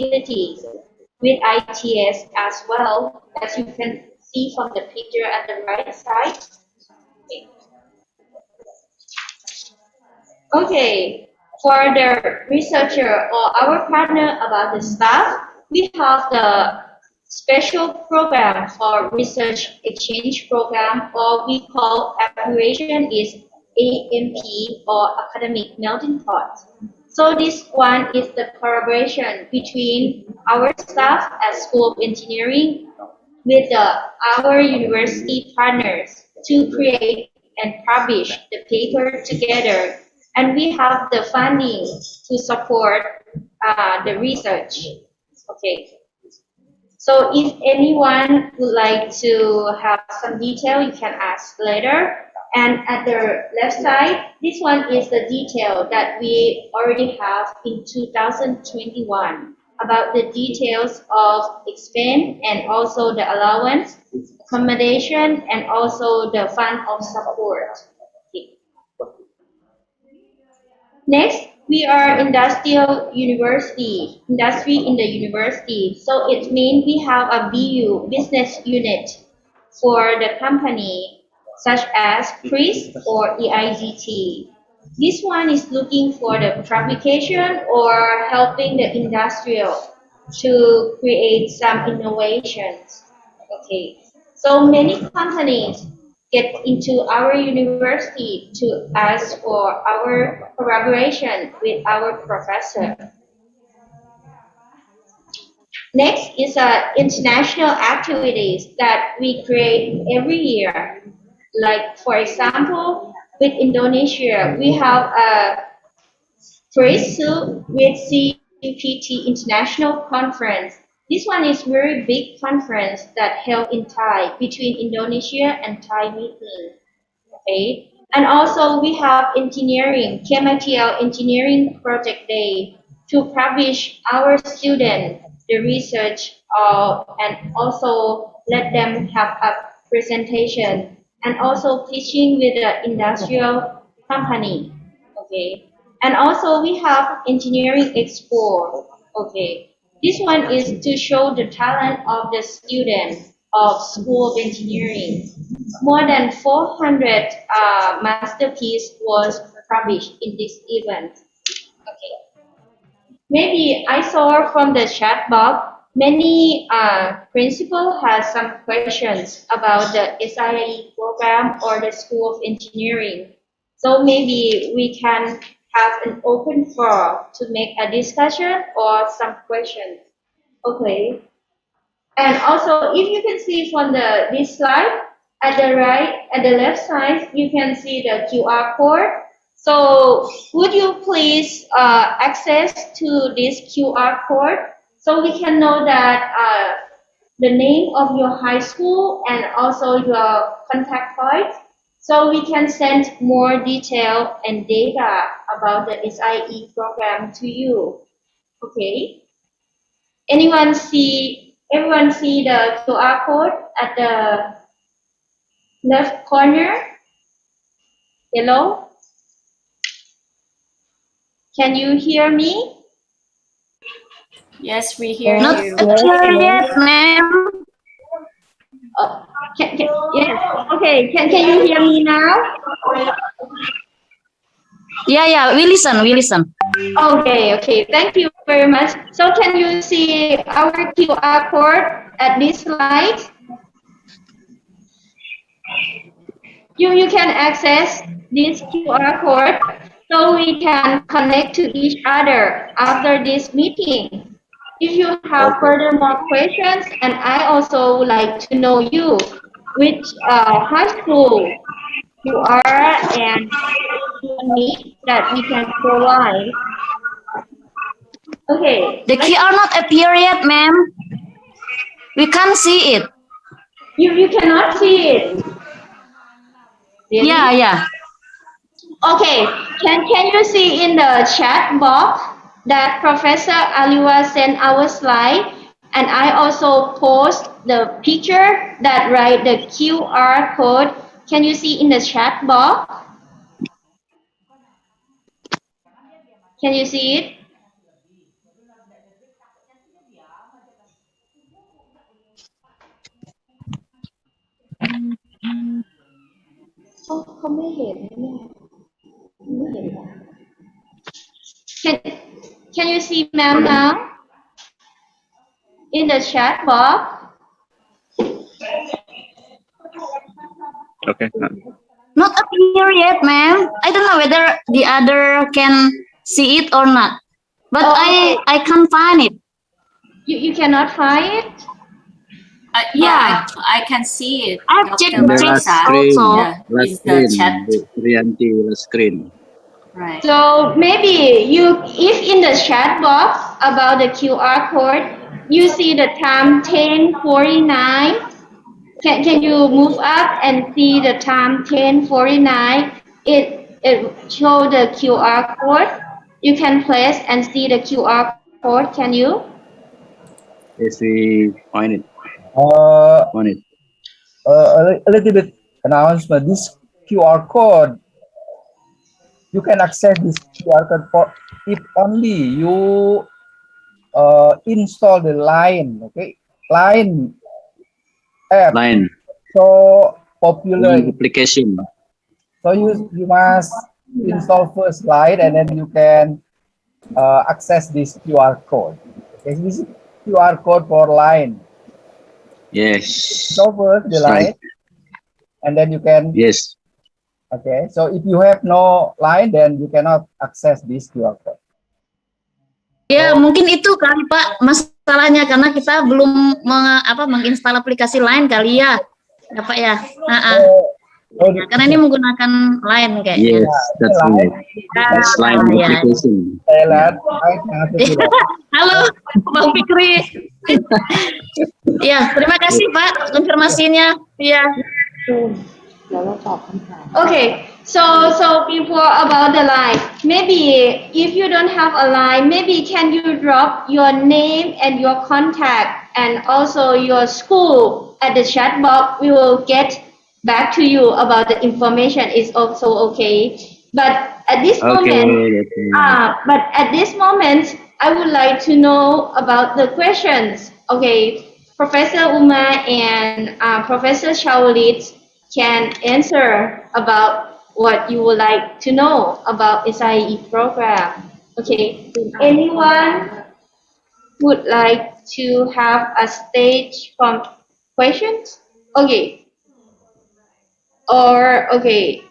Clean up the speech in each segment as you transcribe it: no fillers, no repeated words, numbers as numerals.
facilities with ITS as well, as you can see from the picture at the right side. Okay, for the researcher or our partner about the staff, we have the special program for research exchange program, or we call abbreviation is AMP or academic melting pot. So this one is the collaboration between our staff at School of Engineering with our university partners to create and publish the paper together. And we have the funding to support the research. Okay. So if anyone would like to have some detail, you can ask later. And at the left side, this one is the detail that we already have in 2021 about the details of expense and also the allowance, accommodation, and also the fund of support. Okay. Next, we are industrial university, industry in the university. So it means we have a BU, business unit, for the company, such as PRIS or EIGT. This one is looking for the fabrication or helping the industrial to create some innovations. Okay, so many companies get into our university to ask for our collaboration with our professor. Next is international activities that we create every year. Like for example, with Indonesia, we have a with CPT International Conference. This one is very big conference that held in Thai between Indonesia and Thai meeting. Okay. And also we have engineering, KMITL Engineering Project Day to publish our students the research and also let them have a presentation and also teaching with the industrial company. Okay. And also we have engineering expo. Okay. This one is to show the talent of the students of School of Engineering. More than 400 masterpiece was published in this event. Okay. Maybe I saw from the chat box many principal has some questions about the SIE program or the School of Engineering. So maybe we can have an open floor to make a discussion or some questions. Okay. And also, if you can see from this slide, at the left side, you can see the QR code. So would you please access to this QR code so we can know that the name of your high school and also your contact point, so we can send more detail and data about the SIE program to you. Okay. Everyone see the QR code at the left corner? Hello? Can you hear me? Yes, we hear Not you. sure yet, ma'am. Yes. Okay. Can you hear me now? Yeah, we listen. Okay. Thank you very much. So can you see our QR code at this slide? You can access this QR code so we can connect to each other after this meeting. If you have further more questions, and I also would like to know you, which high school you are and need that we can provide. Okay. The QR not appear yet, ma'am. We can't see it. You cannot see it. Really? Yeah. Okay. Can you see in the chat box that Professor Aliwa sent our slide, and I also post the picture that write the QR code. Can you see in the chat box? Can you see it? เขาไม่เห็นเนี่ยไม่เห็น Can Can you see ma'am now in the chat box? Okay. Not appear yet, ma'am. I don't know whether the other can see it or not. But Oh, I can't find it. You cannot find it? Yeah. I can see it. I've checked Dr. the The last text Marisa. screen, also. Yeah, last is the chat. screen, Rianti last screen. Right. So maybe if in the chat box about the QR code, you see the time 10:49. Can you move up and see the time 10:49? It show the QR code. You can press and see the QR code. Can you? Yes, we find it. Uh, Find it. a little bit announcement. This QR code, you can access this QR code for if only you install the Line, okay? Line app, Line. so popular. Line application. So you must install first Line and then you can access this QR code. Okay, so this is QR code for Line. Yes. So first the That's right. Line, and then you can. Yes. Okay, so if you have no Line, then you cannot access this QR code. Ya, mungkin itu kali Pak masalahnya karena kita belum menginstal aplikasi lain kali ya. Ya Pak ya. Ya, karena ini menggunakan lain kayaknya. Yes, that's right. That's Line Ya. application. Thailand, Halo, Bang Fikri. Ya, terima kasih Pak konfirmasinya. Ya. Okay, so before about the line, maybe if you don't have a line, maybe can you drop your name and your contact and also your school at the chat box? We will get back to you about the information. Is also okay. But at this moment, I would like to know about the questions. Okay, Professor Uma and Professor Shaolit can answer about what you would like to know about SIE program. Okay, anyone would like to have a stage from questions? Okay, or okay,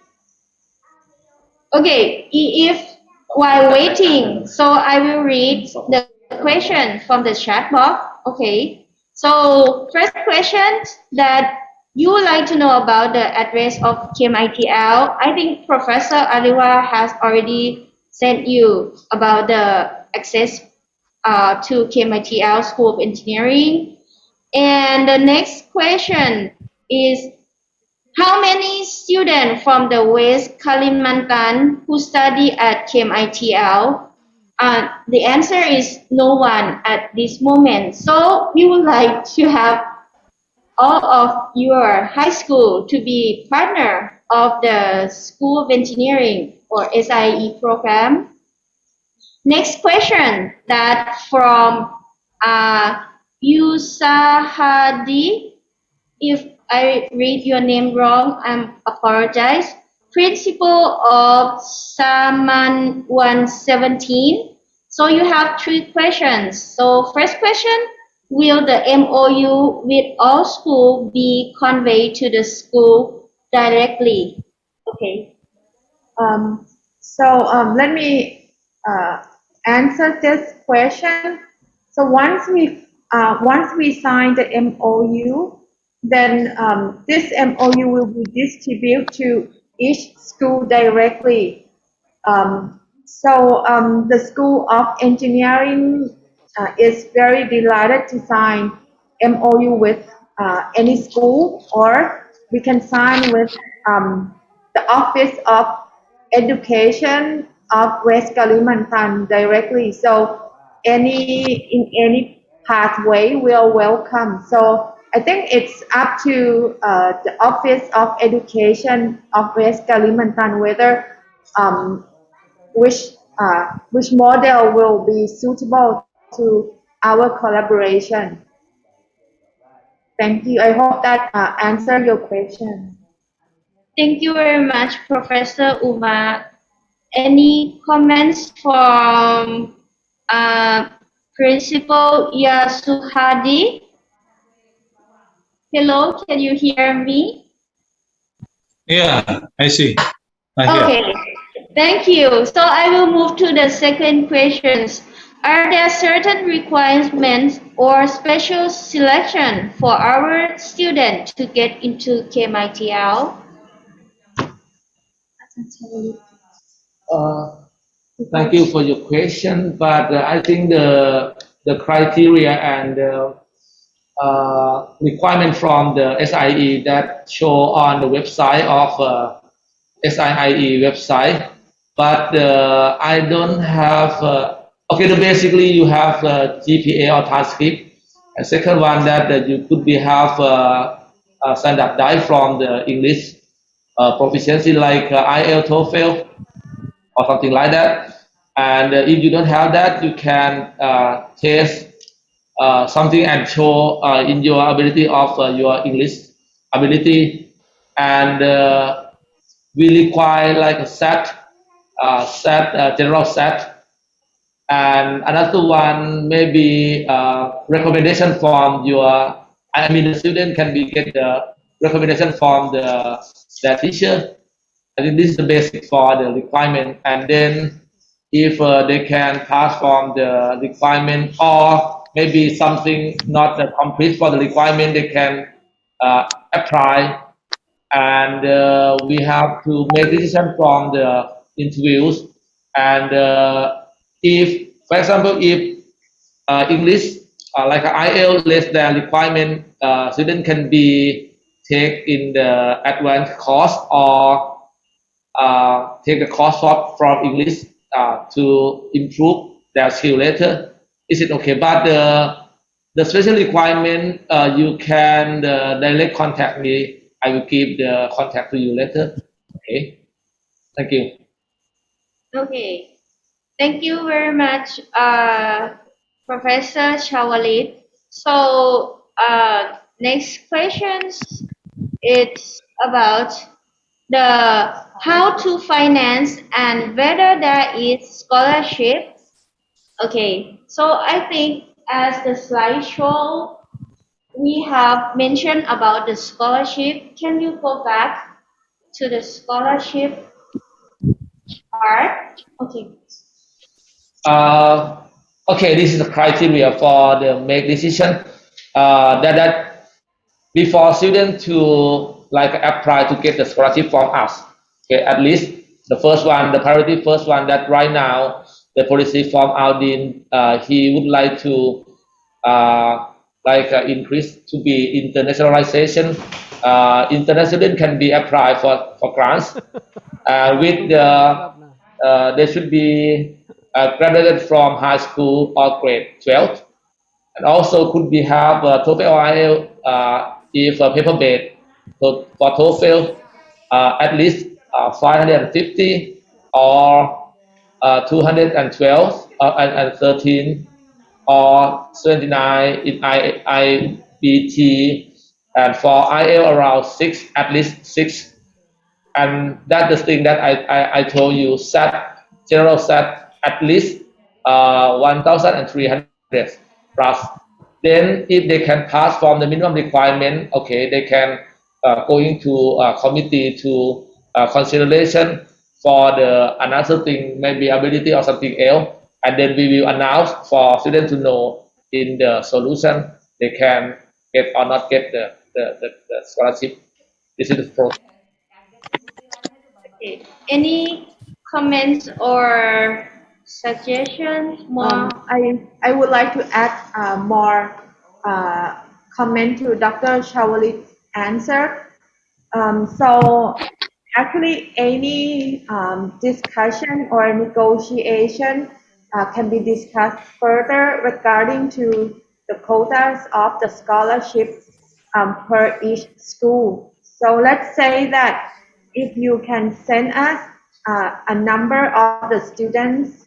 if while waiting, so I will read the question from the chat box. Okay. So first question that you would like to know about the address of KMITL. I think Professor Aliwa has already sent you about the access to KMITL School of Engineering. And the next question is how many students from the West Kalimantan who study at KMITL? The answer is no one at this moment. So we would like to have all of your high school to be partner of the School of Engineering or SIE program. Next question that from Yusahadi. If I read your name wrong, I apologize. Principle of Saman 117. So you have three questions. So first question, will the MOU with all school be conveyed to the school directly? Okay. Let me answer this question. So once we sign the MOU, then this MOU will be distributed to each school directly. The School of Engineering is very delighted to sign MOU with any school, or we can sign with the Office of Education of West Kalimantan directly. So in any pathway, we are welcome. So I think it's up to the Office of Education of West Kalimantan whether which model will be suitable to our collaboration. Thank you. I hope that answered your question. Thank you very much, Professor Uma. Any comments from Principal Yasuhadi? Hello, can you hear me? Yeah, I see. I hear. Okay, thank you. So I will move to the second questions. Are there certain requirements or special selection for our students to get into KMITL? Uh, Thank you for your question, but I think the criteria and the requirement from the SIE that show on the website of SIE website, but I don't have. Okay, so basically you have GPA or transcript. And second one that you could be have standardized from the English proficiency like IELTS, TOEFL, or something like that. And if you don't have that, you can test something and show in your ability of your English ability. And we require like a general set. And another one maybe recommendation from your, I mean the student can be get the recommendation from the teacher. I think this is the basic for the requirement, and then if they can pass from the requirement or maybe something not complete for the requirement, they can apply, and we have to make decision from the interviews. And if, for example, if English like IELTS less than requirement, student can be take in the advanced course or take the course from English to improve their skill later. Is it okay? But the special requirement, you can direct contact me. I will give the contact to you later. Okay. Thank you. Okay, thank you very much, Professor Chawalit. So, next questions it's about the how to finance and whether there is scholarship. Okay, so I think as the slideshow we have mentioned about the scholarship. Can you go back to the scholarship part? Okay. Uh, okay, this is the criteria for the make decision. That before student to like apply to get the scholarship from us. Okay, at least the first one, the priority first one that right now the policy from Aldin, he would like to increase to be internationalization. International can be applied for grants with the they should be graduated from high school or grade 12, and also could be have TOEFL or IELTS if paper based. So for TOEFL, at least 550 or 212 and 13 or 79 in IBT, and for IELTS around 6, at least 6. And that's the thing that I told you, set general set at least 1,300 plus. Then if they can pass from the minimum requirement, okay, they can go into committee to consideration for the another thing, maybe ability or something else, and then we will announce for students to know in the solution they can get or not get the scholarship. This is the process. Okay. Any comments or suggestions more? I would like to add more comment to Dr. Shawali's answer. So actually, any discussion or negotiation can be discussed further regarding to the quotas of the scholarship per each school. So let's say that if you can send us a number of the students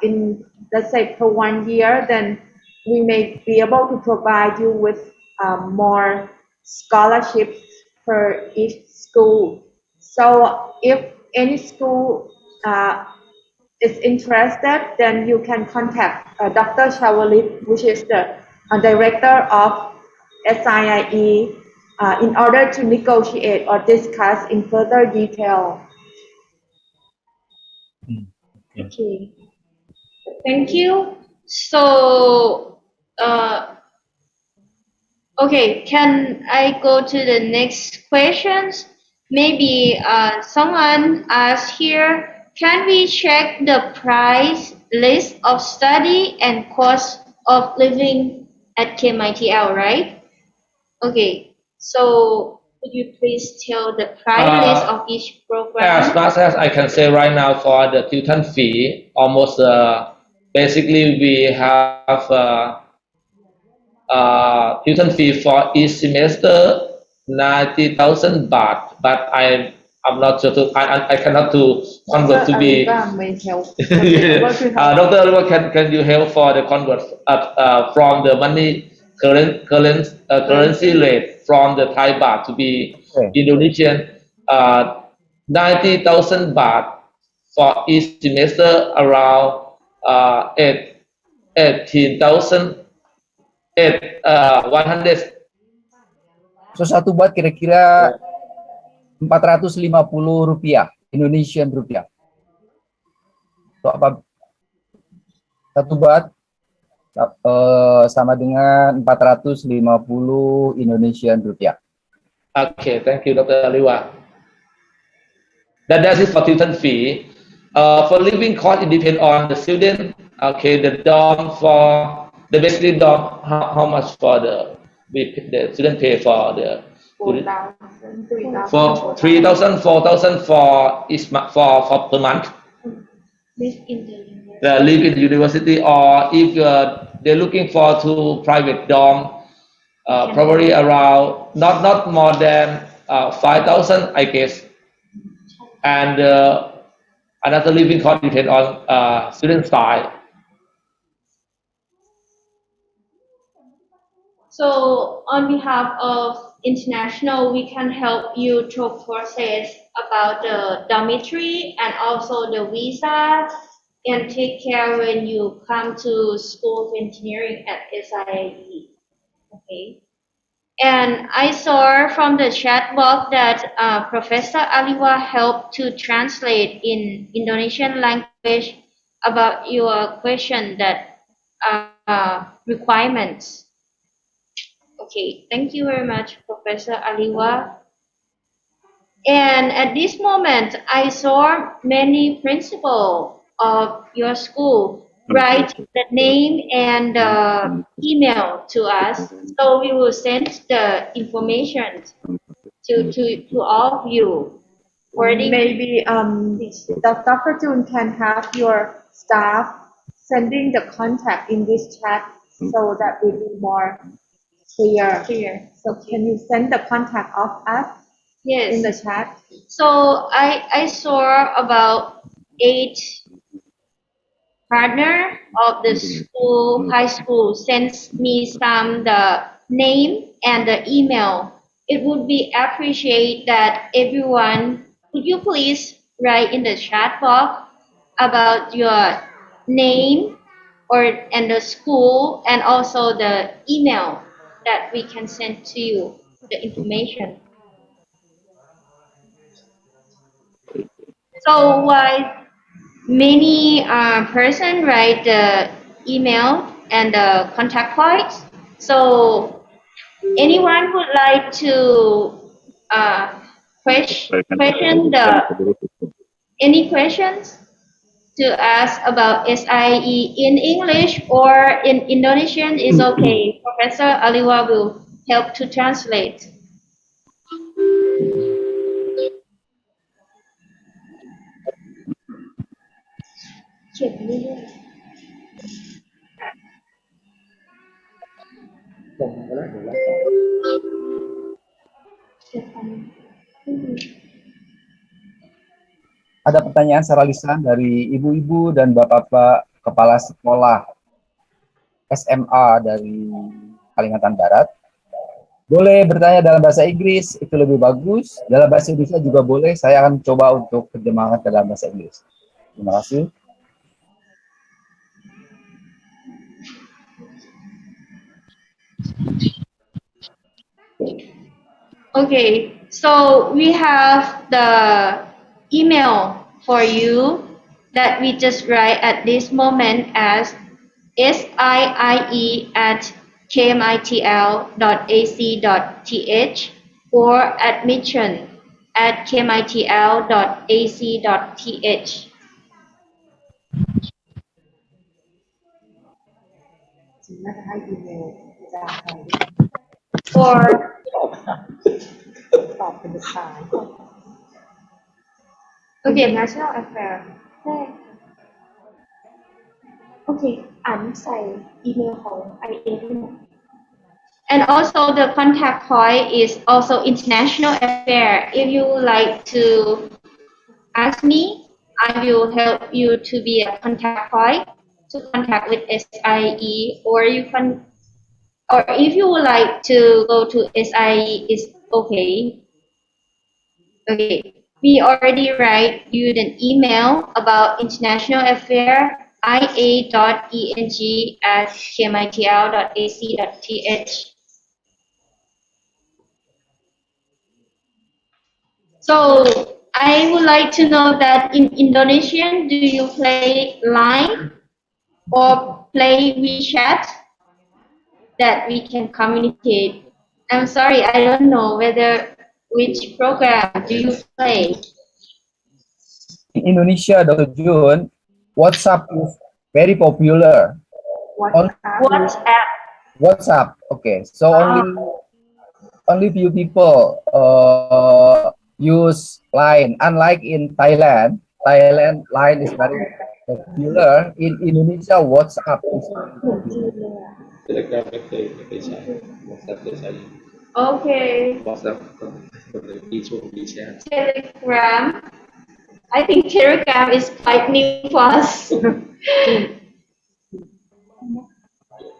in, let's say, per 1 year, then we may be able to provide you with more scholarships per each school. So if any school is interested, then you can contact Dr. Shawalit, which is the director of SIIE, in order to negotiate or discuss in further detail. Okay. Thank you. So, okay, can I go to the next questions? Maybe someone asked here, can we check the price list of study and cost of living at KMITL, right? Okay, so could you please tell the price list of each As program? much as I can say right now for the tuition fee, almost basically we have tuition fee for each semester 90,000 baht, but I'm not sure to I cannot to convert Dr. to be. Aliva may help. Able to help. Dr. Aliva, can you help for the convert from the money currency rate from the Thai baht to be Okay. Indonesian 90,000 baht for each semester around 18,000 100. So satu baht kira-kira 450 rupiah, Indonesian rupiah. So apa satu baht sama dengan 450 Indonesian rupiah. Okay, thank you, Dr. Aliwa. That is for tuition fee. For living cost, it depends on the student. Okay, the dorm for the basically dorm, how much for the student pay for the 4,000, 3,000. for 3,000, 4,000 for each for per month. Live in the university. Live in the university, or if they're looking for to private dorm, probably around not more than 5,000, I guess. And another living cost depend on student side. So on behalf of international, we can help you to process about the dormitory and also the visa and take care when you come to School of Engineering at SIE. Okay. And I saw from the chat box that Professor Aliwa helped to translate in Indonesian language about your question that requirements. Okay, thank you very much, Professor Aliwa. And at this moment, I saw many principals of your school write the name and email to us. So we will send the information to all of you. Maybe Dr. Jun can have your staff sending the contact in this chat so that will be more clear. So can you send the contact of us in the Yes. chat? So I saw about 8 partner of the school, high school, sends me some the name and the email. It would be appreciate that everyone, could you please write in the chat box about your name or and the school and also the email that we can send to you the information. So why many person write the email and the contact points. So anyone would like to question the any questions to ask about SIE in English or in Indonesian is okay. Professor Aliwa will help to translate. Ada pertanyaan secara lisan dari ibu-ibu dan bapak-bapak kepala sekolah SMA dari Kalimantan Barat. Boleh bertanya dalam bahasa Inggris, itu lebih bagus. Dalam bahasa Indonesia juga boleh. Saya akan coba untuk terjemahkan ke dalam bahasa Inggris. Terima kasih. Okay, so we have the email for you that we just write at this moment as siie@kmitl.ac.th or admission@kmitl.ac.th. Or okay, national affair. โอเคอ่านใส่อีเมลของ IA ด้วยนะ And also the contact point is also international affair. If you would like to ask me, I will help you to be a contact point to contact with SIE, or you can, or if you would like to go to SIE, is okay. Okay, we already write you an email about international affair ia.eng@kmitl.ac.th. So I would like to know that in Indonesian, do you play Line or play WeChat that we can communicate? I'm sorry, I don't know whether which program do you play. In Indonesia, Dr. Jun, WhatsApp is very popular. WhatsApp. WhatsApp, okay. So only few people use Line. Unlike in Thailand, Line is very popular. In Indonesia, WhatsApp is very popular. Telegram ไม่เคยใช้ WhatsApp เคยใช้ Okay. WhatsApp ก็มีช่วงมีแชท Telegram. I think Telegram is quite new for us.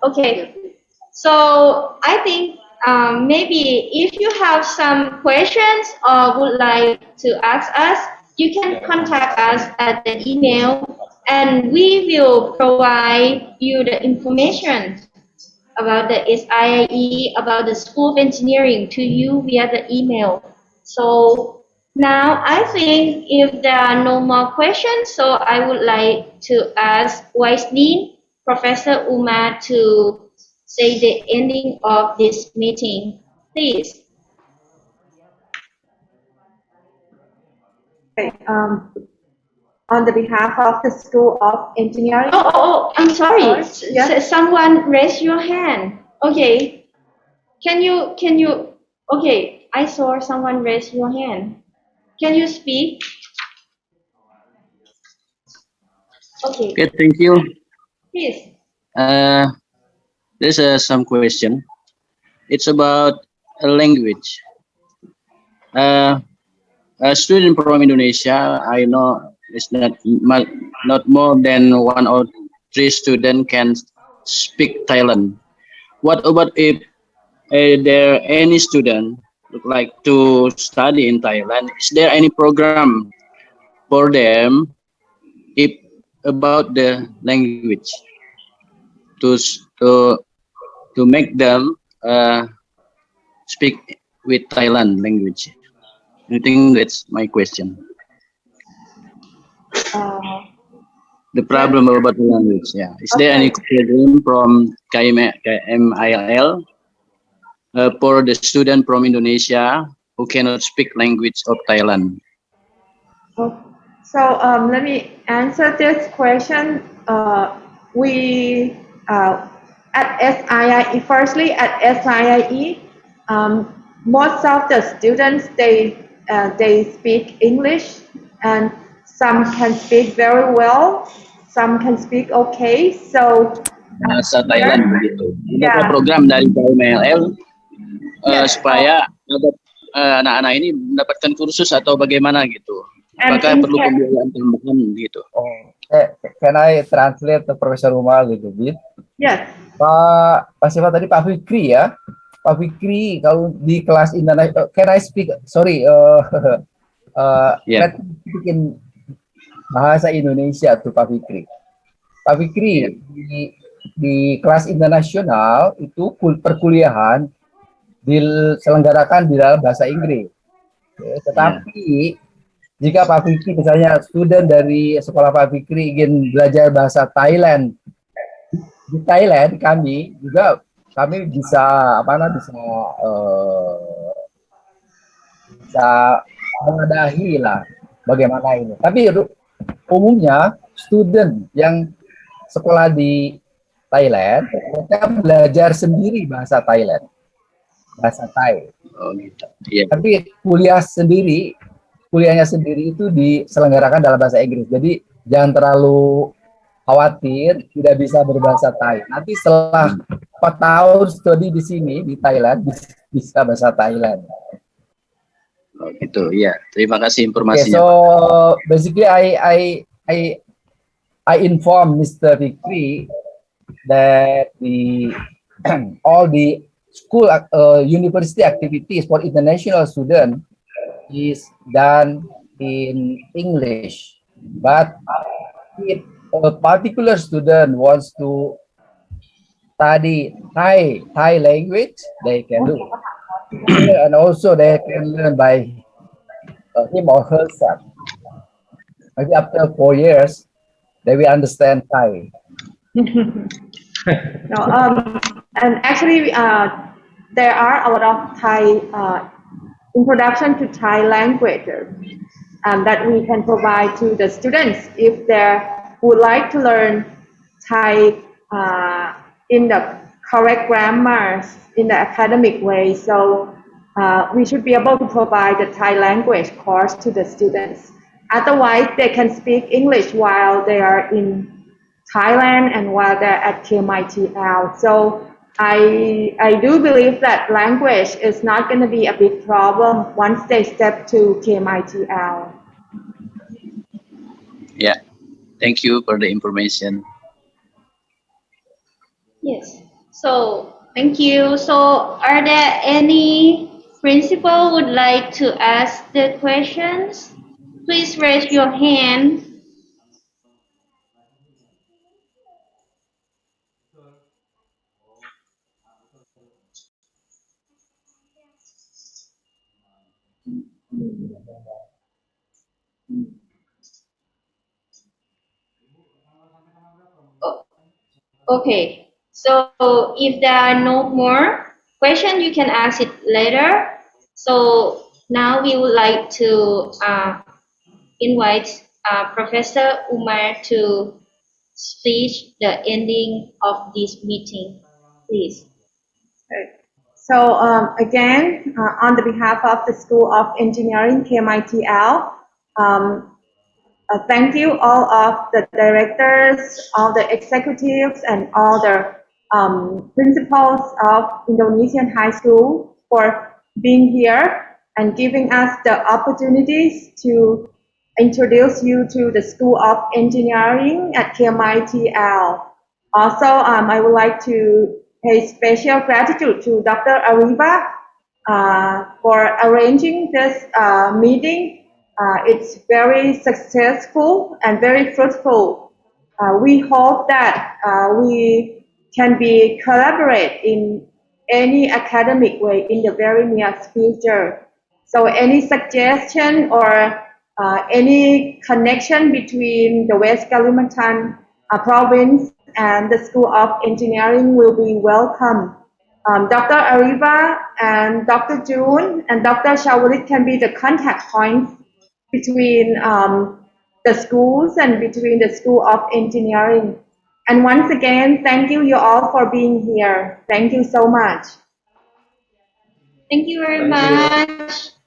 Okay. So I think maybe if you have some questions or would like to ask us, you can contact us at the email and we will provide you the information about the SIE, about the School of Engineering to you via the email. So now I think if there are no more questions, so I would like to ask Vice Dean, Professor Umar, to say the ending of this meeting, please. On the behalf of the School of Engineering. I'm sorry. Yes. Someone raise your hand. Okay. Can you, okay, I saw someone raise your hand. Can you speak? Okay, Okay, thank you. please. There's some question. It's about a language. A student from Indonesia, I know it's not more than 1 or 3 students can speak Thailand. What about if there any student would like to study in Thailand? Is there any program for them if about the language to to make them speak with Thailand language? I think that's my question. The problem about the language, yeah. Is there any program from KMIL for the student from Indonesia who cannot speak language of Thailand? So let me answer this question. We at SIIE, firstly at SIIE, most of the students they speak English, and some can speak very well, some can speak okay. So Bahasa Thailand begitu. Ada Yeah. program dari KMIL supaya anak-anak ini mendapatkan kursus atau bagaimana gitu? Apakah perlu pembiayaan tambahan gitu? Can I translate to Professor Umar a little bit? Yes. Pak Siva tadi Pak Fikri ya, Pak Fikri, kalau di kelas internasional, can I speak? Sorry, Yeah. let me speak in bahasa Indonesia tuh Pak Fikri. Pak Yeah. Fikri, di kelas internasional itu perkuliahan diselenggarakan di dalam bahasa Inggris. Oke, Yeah. tetapi jika Pak Fikri misalnya student dari sekolah Pak Fikri ingin belajar bahasa Thailand, di Thailand kami bisa apa namanya bisa mengadahi lah bagaimana ini. Tapi umumnya student yang sekolah di Thailand mereka belajar sendiri bahasa Thailand, bahasa Thai. Oh gitu. Iya. Tapi kuliahnya sendiri itu diselenggarakan dalam bahasa Inggris. Jadi jangan terlalu khawatir tidak bisa berbahasa Thai. Nanti setelah 4 tahun studi di sini di Thailand bisa bahasa Thailand. Oh gitu. Iya. Terima kasih Okay, informasinya, so Pak. basically I inform Mr. Fikri that all the school university activities for international student is done in English, but if a particular student wants to study Thai language, they can do, and also they can learn by him or herself. Maybe after 4 years, they will understand Thai. No, and actually, there are a lot of Thai introduction to Thai language that we can provide to the students if they would like to learn Thai in the correct grammar, in the academic way. So we should be able to provide the Thai language course to the students. Otherwise, they can speak English while they are in Thailand and while they're at KMITL. So I do believe that language is not going to be a big problem once they step to KMITL. Yeah. Thank you for the information. Yes. So thank you. So are there any principal would like to ask the questions? Please raise your hand. Okay. So if there are no more questions, you can ask it later. So now we would like to invite Professor Umar to speak the ending of this meeting, please. So again, on the behalf of the School of Engineering KMITL, thank you all of the directors, all the executives, and all the principals of Indonesian high school for being here and giving us the opportunities to introduce you to the School of Engineering at KMITL. Also, I would like to pay special gratitude to Dr. Ariba for arranging this meeting. It's very successful and very fruitful. We hope that we can be collaborate in any academic way in the very near future. So any suggestion or any connection between the West Kalimantan province and the School of Engineering will be welcome. Dr. Ariba and Dr. June and Dr. Shawalit can be the contact points between the schools and between the School of Engineering. And once again, thank you all for being here. Thank you so much. Thank you very Thank you. much.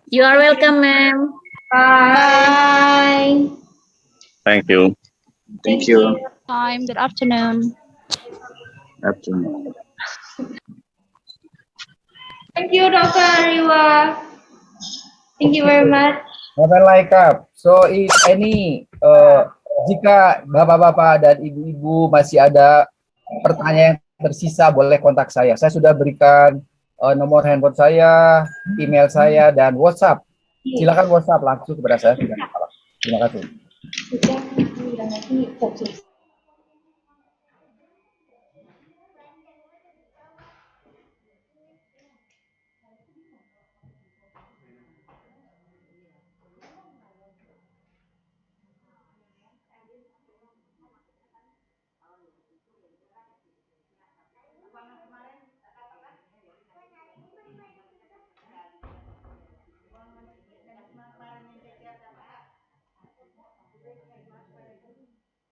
You are welcome, ma'am. Bye. Thank you. Thank you. Time. Good afternoon. Afternoon. Thank you, Dr. Ariwa. Thank you very much. Never like up. So if any jika bapak-bapak dan ibu-ibu masih ada pertanyaan yang tersisa boleh kontak saya. Saya sudah berikan nomor handphone saya, email saya, dan WhatsApp. Silakan WhatsApp langsung kepada saya. Terima kasih.